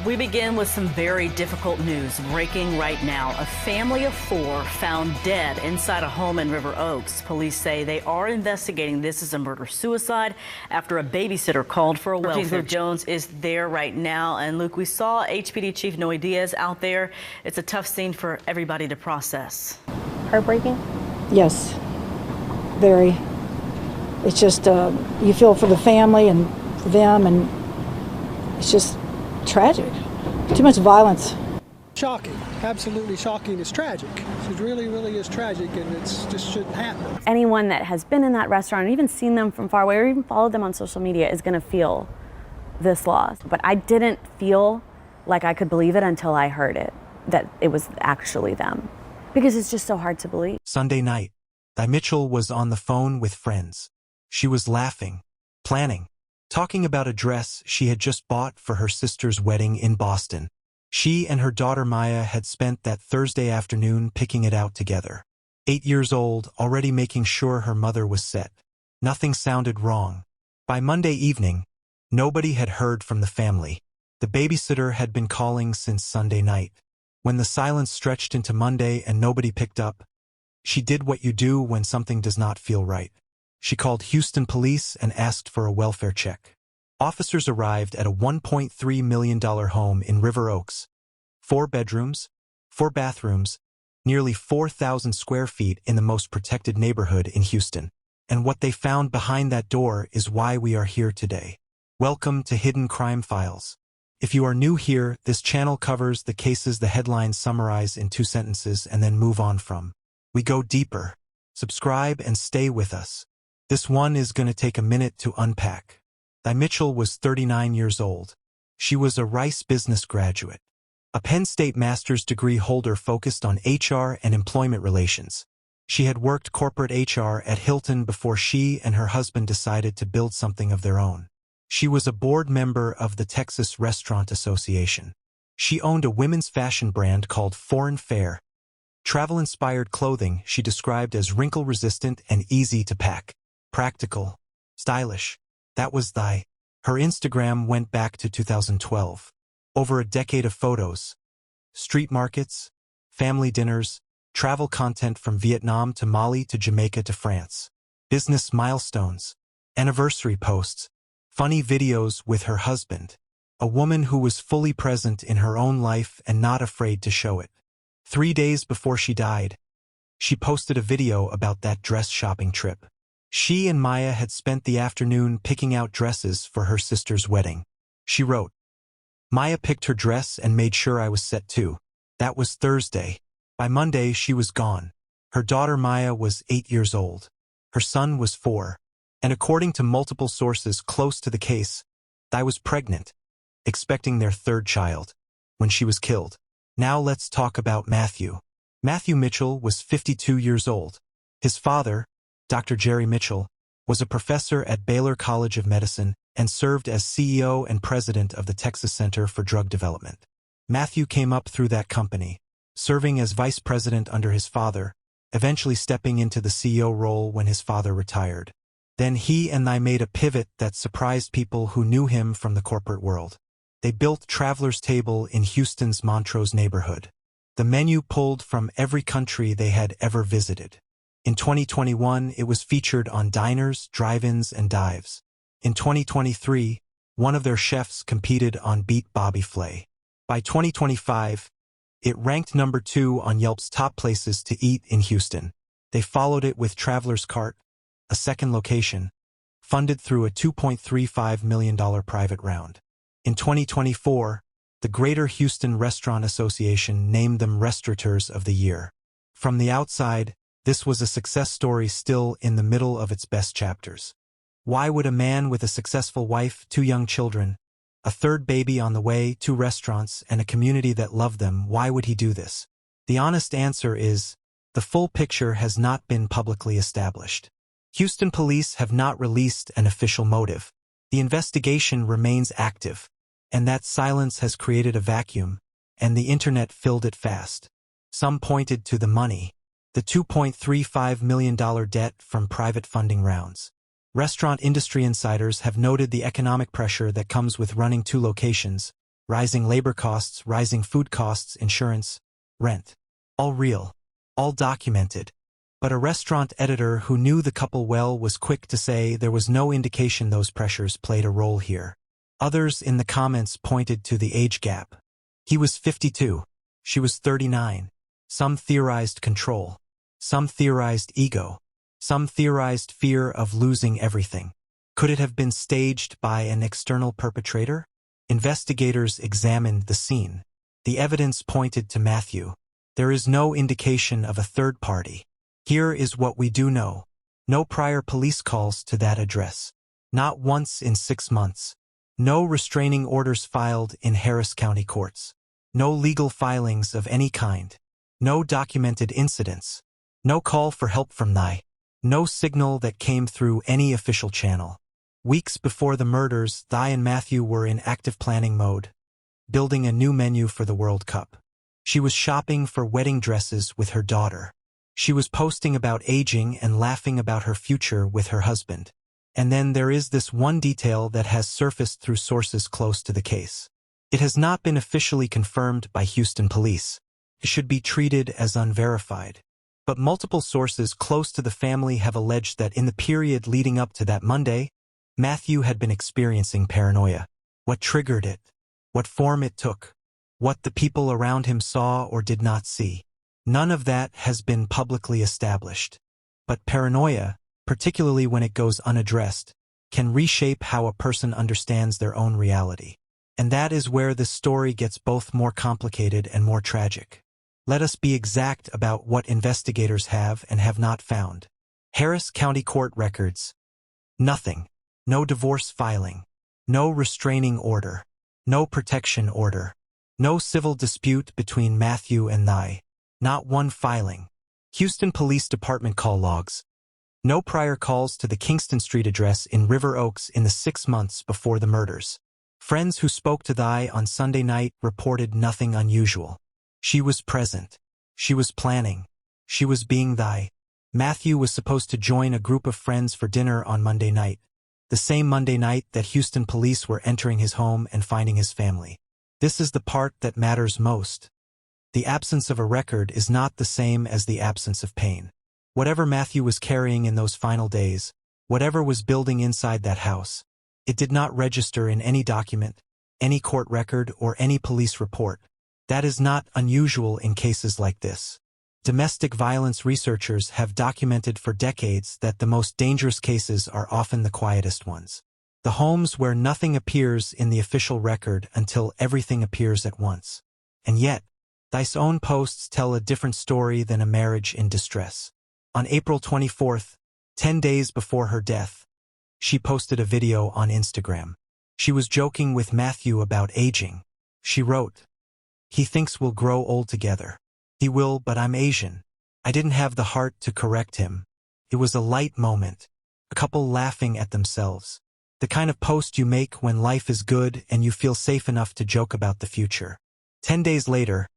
We begin with some very difficult news breaking right now. A family of 4 found dead inside a home in River Oaks. Police say they are investigating this as a murder-suicide after a babysitter called for a welfare. Luke Jones is there right now. And Luke, we saw HPD Chief Noe Diaz out there. It's a tough scene for everybody to process. Heartbreaking? Yes, very. It's just, you feel for the family and for them, and it's just tragic. Too much violence. Shocking, absolutely shocking. It's tragic. It really, really is tragic, and it just shouldn't happen. Anyone that has been in that restaurant, or even seen them from far away, or even followed them on social media is going to feel this loss. But I didn't feel like I could believe it until I heard it, that it was actually them. Because it's just so hard to believe. Sunday night, Di Mitchell was on the phone with friends. She was laughing, planning, talking about a dress she had just bought for her sister's wedding in Boston. She and her daughter Maya had spent that Thursday afternoon picking it out together. 8 years old, already making sure her mother was set. Nothing sounded wrong. By Monday evening, nobody had heard from the family. The babysitter had been calling since Sunday night. When the silence stretched into Monday and nobody picked up, she did what you do when something does not feel right. She called Houston police and asked for a welfare check. Officers arrived at a $1.3 million home in River Oaks. 4 bedrooms, 4 bathrooms, nearly 4,000 square feet in the most protected neighborhood in Houston. And what they found behind that door is why we are here today. Welcome to Hidden Crime Files. If you are new here, this channel covers the cases the headlines summarize in 2 sentences and then move on from. We go deeper. Subscribe and stay with us. This one is going to take a minute to unpack. Di Mitchell was 39 years old. She was a Rice business graduate, a Penn State master's degree holder focused on HR and employment relations. She had worked corporate HR at Hilton before she and her husband decided to build something of their own. She was a board member of the Texas Restaurant Association. She owned a women's fashion brand called Foreign Fair. Travel-inspired clothing she described as wrinkle-resistant and easy to pack. Practical, stylish. That was Di. Her Instagram went back to 2012. Over a decade of photos. Street markets, family dinners, travel content from Vietnam to Mali to Jamaica to France. Business milestones, anniversary posts, funny videos with her husband. A woman who was fully present in her own life and not afraid to show it. 3 days before she died, she posted a video about that dress shopping trip. She and Maya had spent the afternoon picking out dresses for her sister's wedding. She wrote, "Maya picked her dress and made sure I was set too. That was Thursday. By Monday, she was gone. Her daughter Maya was 8 years old. Her son was 4. And according to multiple sources close to the case, Di was pregnant, expecting their 3rd child, when she was killed." Now let's talk about Matthew. Matthew Mitchell was 52 years old. His father, Dr. Jerry Mitchell, was a professor at Baylor College of Medicine and served as CEO and president of the Texas Center for Drug Development. Matthew came up through that company, serving as vice president under his father, eventually stepping into the CEO role when his father retired. Then he and I made a pivot that surprised people who knew him from the corporate world. They built Traveler's Table in Houston's Montrose neighborhood. The menu pulled from every country they had ever visited. In 2021, it was featured on diners, drive-ins, and dives. In 2023, one of their chefs competed on Beat Bobby Flay. By 2025, it ranked number 2 on Yelp's top places to eat in Houston. They followed it with Traveler's Cart, a second location, funded through a $2.35 million private round. In 2024, the Greater Houston Restaurant Association named them Restaurateurs of the Year. From the outside, this was a success story still in the middle of its best chapters. Why would a man with a successful wife, 2 young children, a 3rd baby on the way, 2 restaurants, and a community that loved them, why would he do this? The honest answer is, the full picture has not been publicly established. Houston police have not released an official motive. The investigation remains active, and that silence has created a vacuum, and the internet filled it fast. Some pointed to the money, the $2.35 million debt from private funding rounds. Restaurant industry insiders have noted the economic pressure that comes with running 2 locations, Rising labor costs, rising food costs, insurance, rent. All real. All documented. But a restaurant editor who knew the couple well was quick to say there was no indication those pressures played a role here. Others in the comments pointed to the age gap. He was 52. She was 39. Some theorized control. Some theorized ego. Some theorized fear of losing everything. Could it have been staged by an external perpetrator? Investigators examined the scene. The evidence pointed to Matthew. There is no indication of a third party. Here is what we do know. No prior police calls to that address. Not once in 6 months. No restraining orders filed in Harris County courts. No legal filings of any kind. No documented incidents. No call for help from Nye. No signal that came through any official channel. Weeks before the murders, Nye and Matthew were in active planning mode, building a new menu for the World Cup. She was shopping for wedding dresses with her daughter. She was posting about aging and laughing about her future with her husband. And then there is this one detail that has surfaced through sources close to the case. It has not been officially confirmed by Houston police. It should be treated as unverified. But multiple sources close to the family have alleged that in the period leading up to that Monday, Matthew had been experiencing paranoia. What triggered it? What form it took? What the people around him saw or did not see? None of that has been publicly established. But paranoia, particularly when it goes unaddressed, can reshape how a person understands their own reality. And that is where this story gets both more complicated and more tragic. Let us be exact about what investigators have and have not found. Harris County Court records. Nothing. No divorce filing. No restraining order. No protection order. No civil dispute between Matthew and Nye. Not one filing. Houston Police Department call logs. No prior calls to the Kingston Street address in River Oaks in the 6 months before the murders. Friends who spoke to Nye on Sunday night reported nothing unusual. She was present. She was planning. She was being Nye. Matthew was supposed to join a group of friends for dinner on Monday night. The same Monday night that Houston police were entering his home and finding his family. This is the part that matters most. The absence of a record is not the same as the absence of pain. Whatever Matthew was carrying in those final days, whatever was building inside that house, it did not register in any document, any court record, or any police report. That is not unusual in cases like this. Domestic violence researchers have documented for decades that the most dangerous cases are often the quietest ones. The homes where nothing appears in the official record until everything appears at once. And yet, Nye's own posts tell a different story than a marriage in distress. On April 24th, 10 days before her death, she posted a video on Instagram. She was joking with Matthew about aging. She wrote, "He thinks we'll grow old together. He will, but I'm Asian. I didn't have the heart to correct him. It was a light moment. A couple laughing at themselves. The kind of post you make when life is good and you feel safe enough to joke about the future." 10 days later,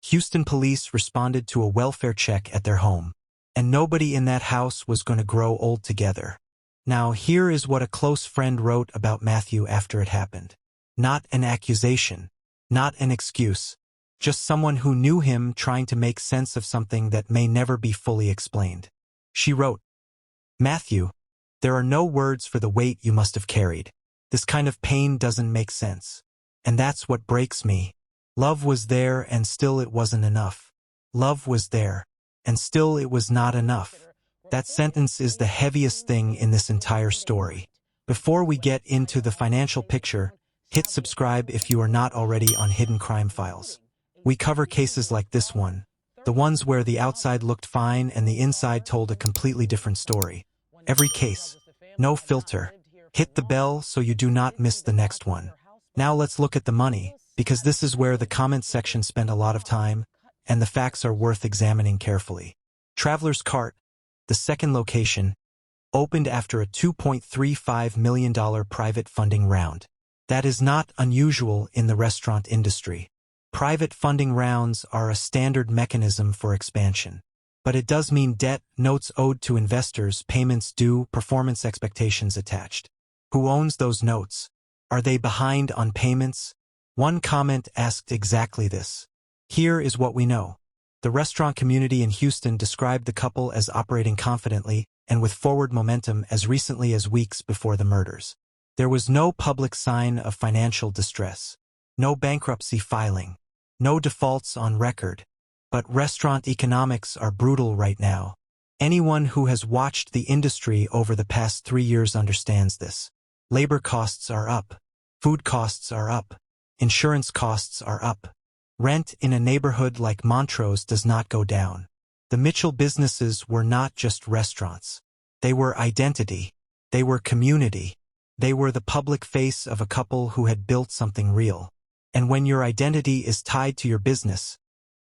Houston police responded to a welfare check at their home. And nobody in that house was going to grow old together. Now here is what a close friend wrote about Matthew after it happened. Not an accusation. Not an excuse. Just someone who knew him trying to make sense of something that may never be fully explained. She wrote, "Matthew, there are no words for the weight you must have carried. This kind of pain doesn't make sense. And that's what breaks me. Love was there and still it wasn't enough. Love was there, and still it was not enough." That sentence is the heaviest thing in this entire story. Before we get into the financial picture, hit subscribe if you are not already on Hidden Crime Files. We cover cases like this one, the ones where the outside looked fine and the inside told a completely different story. Every case, no filter. Hit the bell so you do not miss the next one. Now let's look at the money, because this is where the comment section spent a lot of time, and the facts are worth examining carefully. Traveler's Cart, the second location, opened after a $2.35 million private funding round. That is not unusual in the restaurant industry. Private funding rounds are a standard mechanism for expansion. But it does mean debt, notes owed to investors, payments due, performance expectations attached. Who owns those notes? Are they behind on payments? One comment asked exactly this. Here is what we know. The restaurant community in Houston described the couple as operating confidently and with forward momentum as recently as weeks before the murders. There was no public sign of financial distress, no bankruptcy filing, no defaults on record. But restaurant economics are brutal right now. Anyone who has watched the industry over the past 3 years understands this. Labor costs are up. Food costs are up. Insurance costs are up. Rent in a neighborhood like Montrose does not go down. The Mitchell businesses were not just restaurants. They were identity. They were community. They were the public face of a couple who had built something real. And when your identity is tied to your business,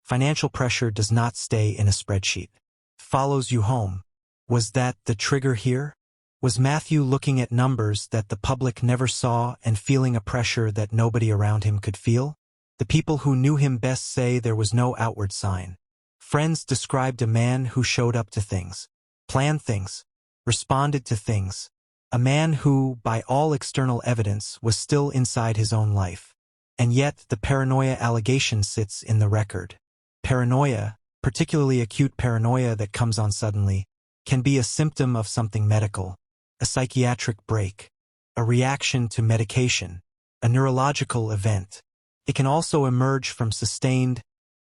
financial pressure does not stay in a spreadsheet. It follows you home. Was that the trigger here? Was Matthew looking at numbers that the public never saw and feeling a pressure that nobody around him could feel? The people who knew him best say there was no outward sign. Friends described a man who showed up to things, planned things, responded to things. A man who, by all external evidence, was still inside his own life. And yet the paranoia allegation sits in the record. Paranoia, particularly acute paranoia that comes on suddenly, can be a symptom of something medical, a psychiatric break, a reaction to medication, a neurological event. It can also emerge from sustained,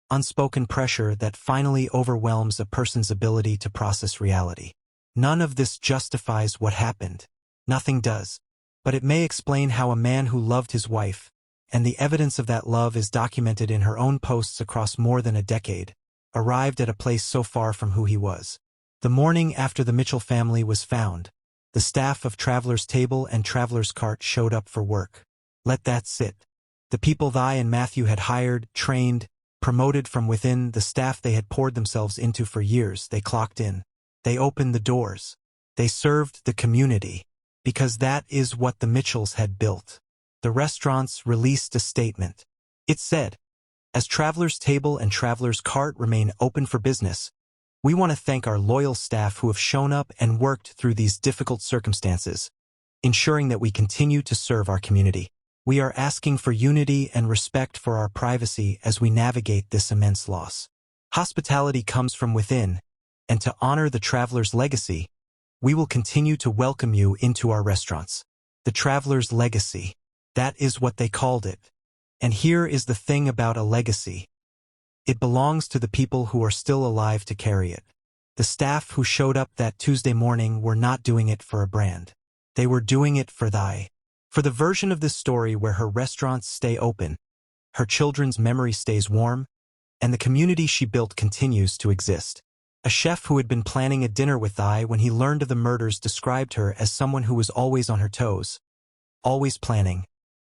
unspoken pressure that finally overwhelms a person's ability to process reality. None of this justifies what happened. Nothing does. But it may explain how a man who loved his wife, and the evidence of that love is documented in her own posts across more than a decade, arrived at a place so far from who he was. The morning after the Mitchell family was found, the staff of Traveler's Table and Traveler's Cart showed up for work. Let that sit. The people Thy and Matthew had hired, trained, promoted from within, the staff they had poured themselves into for years, they clocked in. They opened the doors. They served the community. Because that is what the Mitchells had built. The restaurants released a statement. It said, "As Traveler's Table and Traveler's Cart remain open for business, we want to thank our loyal staff who have shown up and worked through these difficult circumstances, ensuring that we continue to serve our community. We are asking for unity and respect for our privacy as we navigate this immense loss. Hospitality comes from within, and to honor the Traveler's legacy, we will continue to welcome you into our restaurants." The Traveler's legacy. That is what they called it. And here is the thing about a legacy. It belongs to the people who are still alive to carry it. The staff who showed up that Tuesday morning were not doing it for a brand. They were doing it for the version of this story where her restaurants stay open, her children's memory stays warm, and the community she built continues to exist. A chef who had been planning a dinner with Thy when he learned of the murders described her as someone who was always on her toes, always planning,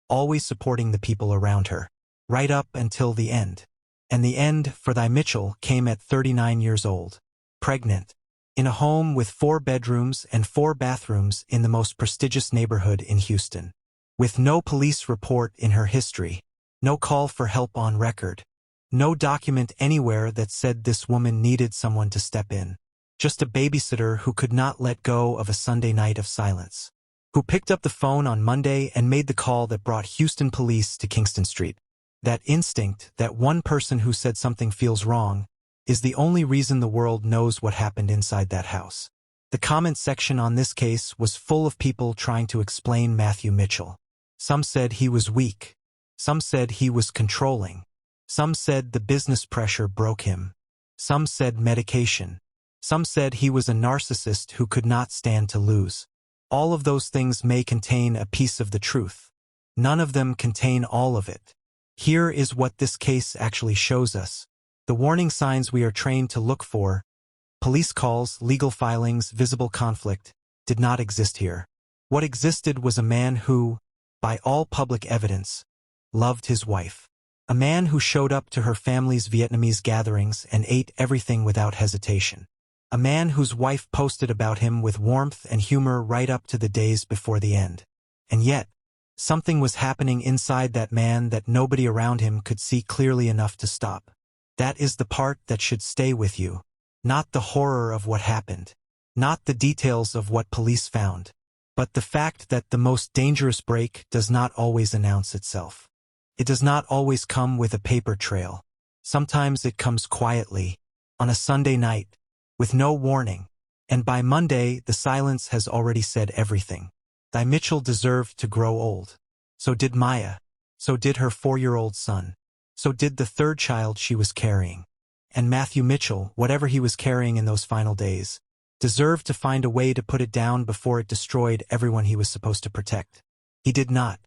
always supporting the people around her, right up until the end. And the end for Thy Mitchell came at 39 years old, pregnant, in a home with 4 bedrooms and 4 bathrooms in the most prestigious neighborhood in Houston. With no police report in her history, no call for help on record, no document anywhere that said this woman needed someone to step in. Just a babysitter who could not let go of a Sunday night of silence. Who picked up the phone on Monday and made the call that brought Houston police to Kingston Street. That instinct, that one person who said something feels wrong, is the only reason the world knows what happened inside that house. The comment section on this case was full of people trying to explain Matthew Mitchell. Some said he was weak. Some said he was controlling. Some said the business pressure broke him. Some said medication. Some said he was a narcissist who could not stand to lose. All of those things may contain a piece of the truth. None of them contain all of it. Here is what this case actually shows us. The warning signs we are trained to look for, police calls, legal filings, visible conflict, did not exist here. What existed was a man who, by all public evidence, loved his wife. A man who showed up to her family's Vietnamese gatherings and ate everything without hesitation. A man whose wife posted about him with warmth and humor right up to the days before the end. And yet, something was happening inside that man that nobody around him could see clearly enough to stop. That is the part that should stay with you. Not the horror of what happened. Not the details of what police found. But the fact that the most dangerous break does not always announce itself. It does not always come with a paper trail. Sometimes it comes quietly, on a Sunday night, with no warning. And by Monday, the silence has already said everything. Di Mitchell deserved to grow old. So did Maya. So did her 4-year-old son. So did the third child she was carrying. And Matthew Mitchell, whatever he was carrying in those final days, deserved to find a way to put it down before it destroyed everyone he was supposed to protect. He did not.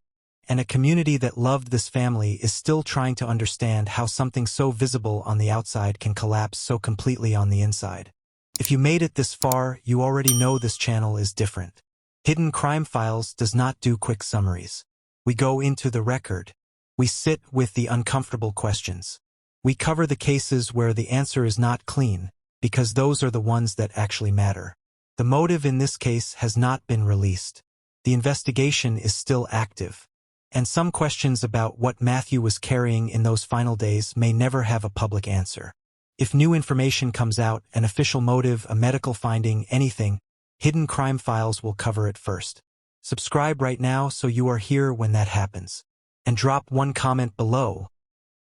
And a community that loved this family is still trying to understand how something so visible on the outside can collapse so completely on the inside. If you made it this far, you already know this channel is different. Hidden Crime Files does not do quick summaries. We go into the record. We sit with the uncomfortable questions. We cover the cases where the answer is not clean, because those are the ones that actually matter. The motive in this case has not been released. The investigation is still active. And some questions about what Matthew was carrying in those final days may never have a public answer. If new information comes out, an official motive, a medical finding, anything, Hidden Crime Files will cover it first. Subscribe right now so you are here when that happens. And drop one comment below.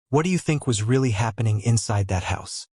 What do you think was really happening inside that house?